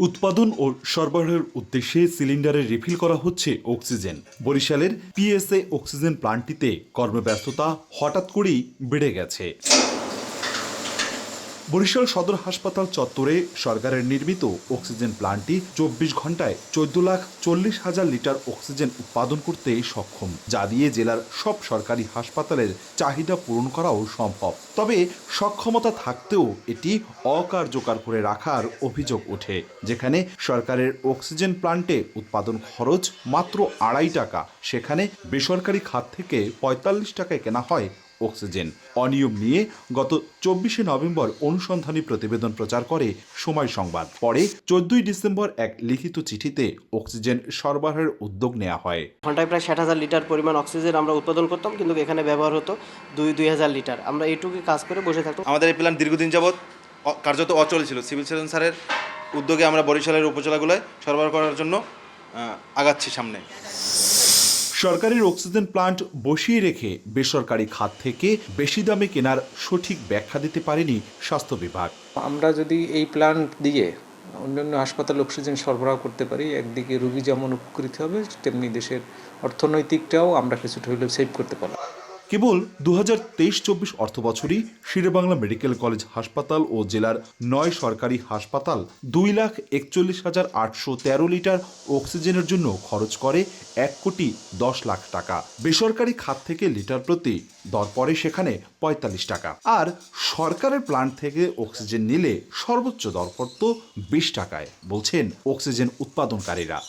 উৎপাদন ও সরবরাহের উদ্দেশ্যে সিলিন্ডারে রিফিল করা হচ্ছে অক্সিজেন। বরিশালের পিএসএ অক্সিজেন প্লান্টটিতে কর্মব্যস্ততা হঠাৎ করেই বেড়ে গেছে। বরিশাল সদর হাসপাতাল চত্বরে সরকারের নির্মিত অক্সিজেন প্লান্টটি ২৪ ঘন্টায় ১৪,৪০,০০০ লিটার অক্সিজেন উৎপাদন করতে সক্ষম, যা দিয়ে জেলার সব সরকারি হাসপাতালের চাহিদা পূরণ করাও সম্ভব। তবে সক্ষমতা থাকতেও এটি অকার্যকর করে রাখার অভিযোগ ওঠে। যেখানে সরকারের অক্সিজেন প্লান্টে উৎপাদন খরচ মাত্র ২.৫ টাকা, সেখানে বেসরকারি খাত থেকে ৪৫ টাকায় কেনা হয় অক্সিজেন। অনিয়ম নিয়ে গত ২৪শে নভেম্বর অনুসন্ধানী প্রতিবেদন প্রচার করে সময় সংবাদ। পরে ১৪ই ডিসেম্বর এক লিখিত চিঠিতে অক্সিজেন সরবরাহের উদ্যোগ নেওয়া হয়। ঘন্টায় প্রায় ৬০,০০০ লিটার পরিমাণ অক্সিজেন আমরা উৎপাদন করতাম, কিন্তু এখানে ব্যবহার হতো ২,০০০ লিটার। আমরা এইটুকু কাজ করে বসে থাকতাম। আমাদের এই প্ল্যান দীর্ঘদিন যাবৎ কার্যত অচল ছিল। সিভিল সার্জন স্যারের উদ্যোগে আমরা বরিশালের উপজেলাগুলোয় সরবরাহ করার জন্য আগাচ্ছি সামনে। সরকারের অক্সিজেন প্লান্ট বসিয়ে রেখে বেসরকারি খাত থেকে বেশি দামে কেনার সঠিক ব্যাখ্যা দিতে পারেনি স্বাস্থ্য বিভাগ। আমরা যদি এই প্ল্যান্ট দিয়ে অন্যান্য হাসপাতালে অক্সিজেন সরবরাহ করতে পারি, একদিকে রোগী যেমন উপকৃত হবে, তেমনি দেশের অর্থনৈতিকটাও আমরা কিছুটা হলেও সেভ করতে পারব। কেবল ২০২৩-২৪ অর্থবছরই শেরেবাংলা মেডিকেল কলেজ হাসপাতাল ও জেলার ৯ সরকারি হাসপাতাল ২,৪১,৮১৩ লিটার অক্সিজেনের জন্য খরচ করে ১,১০,০০,০০০ টাকা। বেসরকারি খাত থেকে লিটার প্রতি দর পড়ে সেখানে ৪৫ টাকা। আর সরকারের প্লান্ট থেকে অক্সিজেন নিলে সর্বোচ্চ দর পড়ত ২০ টাকায়, বলছেন অক্সিজেন উৎপাদনকারীরা।